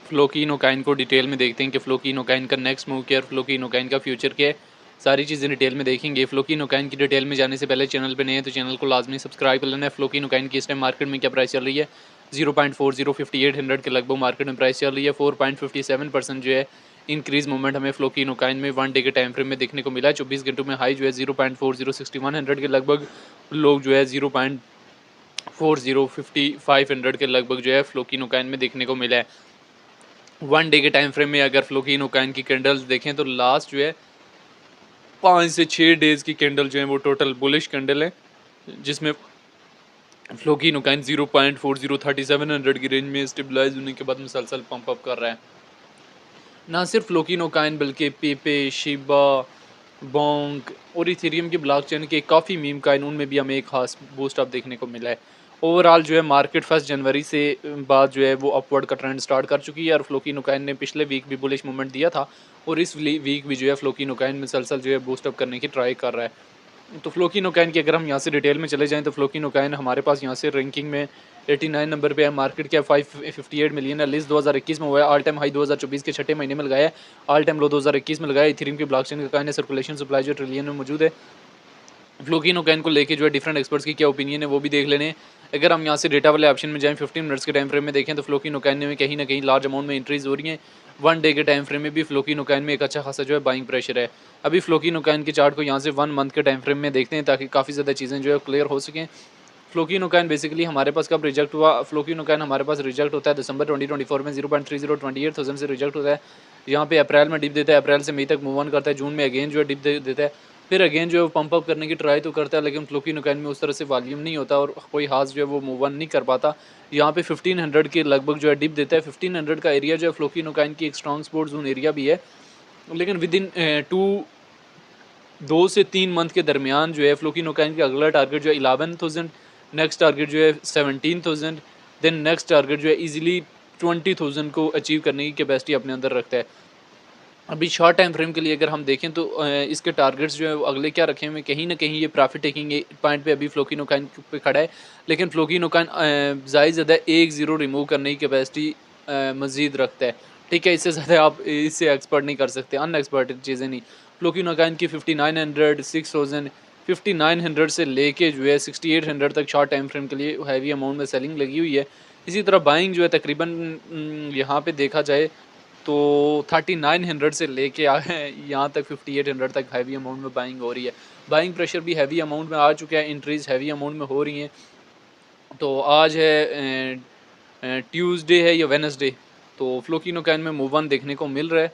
फ्लोकिनोकाइन को डिटेल में देखते हैं कि फ्लोकिनोकाइन का नेक्स्ट मूव क्या है और फ्लोकिनोकाइन का फ्यूचर क्या है। सारी चीज़ें डिटेल में देखेंगे। फ्लोकिनोकाइन की डिटेल में जाने से पहले चैनल पे नए हैं तो चैनल को लाजमी सब्सक्राइब कर लेना है। फ्लोकिनोकाइन की इस टाइम मार्केट में क्या प्राइस चल रही है, 0.405800 के लगभग मार्केट में प्राइस चल रही है। 4.57% जो है इंक्रीज मूवमेंट हमें फ्लोकिनोकाइन में 1 डे के टाइम फ्रेम में देखने को मिला है। 24 घंटों में हाई जो है 0.406100 के लगभग, लोग जो है 0.405500 के लगभग जो है फ्लोकिनोकाइन में देखने को मिला है। 1 डे के टाइम फ्रेम में अगर फ्लोकिनोकाइन की कैंडल्स देखें तो लास्ट जो है 5 से 6 डेज़ की कैंडल जो है वो टोटल बुलिश कैंडल है, जिसमें फ्लोकिनोकाइन 0.403700 की रेंज में स्टेबलाइज होने के बाद मुसलसल पंप अप कर रहा है। ना सिर्फ फ्लोकिनोकाइन बल्कि पेपे, शिबा, बोंक और इथेरियम की ब्लॉकचेन के काफ़ी मीम काइन, उनमें भी हमें एक खास बूस्ट अप देखने को मिला है। ओवरऑल जो है मार्केट 1 जनवरी से बाद जो है वो अपवर्ड का ट्रेंड स्टार्ट कर चुकी है और फ्लोकिनोकाइन ने पिछले वीक भी बुलिश मूवमेंट दिया था और इस वीक भी जो है फ्लोकिनोकाइन मुसलसल जो है बूस्ट अप करने की ट्राई कर रहा है। तो फ्लोकिनोकाइन की अगर हम यहाँ से डिटेल में चले जाएँ तो फ्लोकिनोकाइन हमारे पास यहाँ से रैंकिंग में 89 नंबर पे है। मार्केट क्या 558 मिलियन है। लिस्ट 2021 में हुआ है। ऑल टाइम हाई 2024 के छठे महीने में लगाया है। ऑल टाइम लो 2021 में लगाया। इथेरियम की ब्लॉकचेन का काइन है। सर्कुलेशन सप्लाई जो ट्रिलियन में मौजूद है। फ्लोकिनोकाइन को लेके जो है डिफरेंट एक्सपर्ट्स की क्या ओपिनियन है वो भी देख लेने। अगर हम यहाँ से डेटा वाले ऑप्शन में जाएँ 15 मिनट्स के टाइम फ्रेम में देखें तो फ्लोकिनोकाइन में कहीं ना कहीं लार्ज अमाउंट में इंक्रीज हो रही है। 1 डे के टाइम फ्रेम में भी फ्लोकिनोकाइन में एक अच्छा खासा जो है बाइंग प्रेशर है। अभी फ्लोकिनोकाइन के चार्ट को यहाँ से 1 मंथ के टाइम फ्रेम में देखते हैं ताकि काफ़ी ज़्यादा चीज़ें जो है क्लियर हो सकें। फ्लोकिनोकाइन बेसिकली हमारे पास कब रिजेक्ट हुआ, फ्लोकिनोकाइन हमारे पास रिजेक्ट होता है दिसंबर 2024 में 0.3028,000 से रिजेक्ट होता है। यहाँ पे अप्रैल में डिप देता है, अप्रैल से मई तक मूव ऑन करता है, जून में अगेन जो है डिप देता है, फिर अगेन जो है वो पंप अप करने की ट्राई तो करता है, लेकिन फ्लोकिनोकाइन में उस तरह से वॉल्यूम नहीं होता और कोई हाथ जो है वो मूव ऑन नहीं कर पाता। यहाँ पे 1500 के लगभग जो है डिप देता है। 1500 का एरिया जो है फ्लोकिनोकाइन की एक स्ट्रॉन्ग सपोर्ट जोन एरिया भी है, लेकिन विद इन 2 से 3 मंथ के दरमियान जो है फ्लोकिनोकाइन का अगला टारगेट जो है 11,000, नेक्स्ट टारगेट जो है 17,000, देन नेक्स्ट टारगेट जो है इजीली 20,000 को अचीव करने की कैपेसिटी अपने अंदर रखता है। अभी शॉर्ट टाइम फ्रेम के लिए अगर हम देखें तो इसके टारगेट्स जो है वो अगले क्या रखे हुए, कहीं ना कहीं ये प्रॉफिट टेकिंग पॉइंट पे अभी फ्लोकिनोकाइन पे खड़ा है, लेकिन फ्लोकिनोकाइन ज़्यादा 1-0 रिमूव करने की कैपेसिटी मज़ीद रखता है। ठीक है, इससे ज़्यादा आप इससे एक्सपर्ट नहीं कर सकते, अनएक्सपर्टेड चीज़ें नहीं। फ्लोकिनोकाइन की 5900, 6000, 5900 से लेके जो है 6800 तक शॉर्ट टाइम फ्रेम के लिए हैवी अमाउंट में सेलिंग लगी हुई है। इसी तरह बाइंग जो है तकरीबन यहाँ पे देखा जाए तो 3900 से लेके यहाँ तक 5800 तक हैवी अमाउंट में बाइंग हो रही है। बाइंग प्रेशर भी हैवी अमाउंट में आ चुका है, एंट्रीज हैवी अमाउंट में हो रही हैं। तो आज है ट्यूसडे है या वेडनेसडे, तो फ्लोकिनोकाइन में मूव ऑन देखने को मिल रहा है।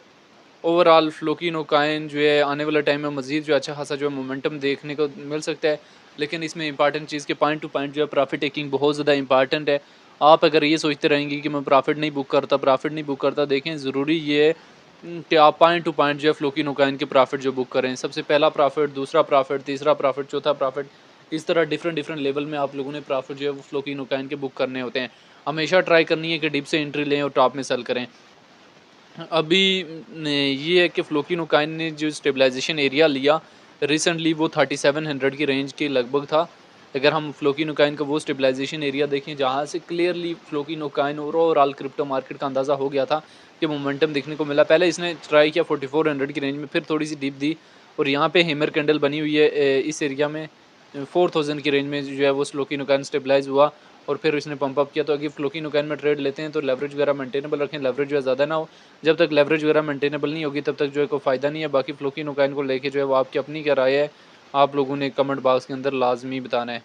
ओवरऑल फ्लोकिनोकाइन जो है आने वाले टाइम में मज़ीद जो अच्छा खासा जो है मोमेंटम देखने को मिल सकता है, लेकिन इसमें इंपॉर्टेंट चीज़ के पॉइंट टू पॉइंट जो है प्रॉफिट टेकिंग बहुत ज़्यादा इंपॉर्टेंट है। आप अगर ये सोचते रहेंगे कि मैं प्रॉफिट नहीं बुक करता, देखें ज़रूरी ये है कि आप पॉइंट टू पॉइंट जो है फ्लोकिनोकाइन के प्रॉफिट जो बुक करें। सबसे पहला प्रॉफिट, दूसरा प्रॉफिट, तीसरा प्रॉफिट, चौथा प्रॉफिट, इस तरह डिफरेंट लेवल में आप लोगों ने प्रॉफिट जो है वो फ्लोकिनोकाइन के बुक करने होते हैं। हमेशा ट्राई करनी है कि डिप से एंट्री लें और टॉप में सेल करें। अभी ये है कि फ्लोकिनोकाइन ने जो स्टेबलाइजेशन एरिया लिया रिसेंटली वो 3700 की रेंज के लगभग था। अगर हम फ्लोकिनोकाइन का वो स्टेबलाइजेशन एरिया देखें जहाँ से क्लियरली फ्लोकिनोकाइन और ओवरऑल क्रिप्टो मार्केट का अंदाज़ा हो गया था कि मोमेंटम देखने को मिला। पहले इसने ट्राई किया 4400 की रेंज में, फिर थोड़ी सी डिप दी और यहाँ पे हैमर कैंडल बनी हुई है इस एरिया में 4000 की रेंज में जो है वो फ्लोकिनोकाइन स्टेबलाइज हुआ और फिर इसने पंप अप किया। तो अगर फ्लोकिनोकाइन में ट्रेड लेते हैं तो लेवरेज वगैरह मेंटेनेबल रखें, लेवरेज जो है ज़्यादा ना हो। जब तक लेवरेज वगैरह मेंटेनेबल नहीं होगी तब तक जो है कोई फ़ायदा नहीं है। बाकी फ्लोकिनोकाइन को लेके जो है वो आपकी अपनी क्या राय है, आप लोगों ने कमेंट बॉक्स के अंदर लाजमी बताना है।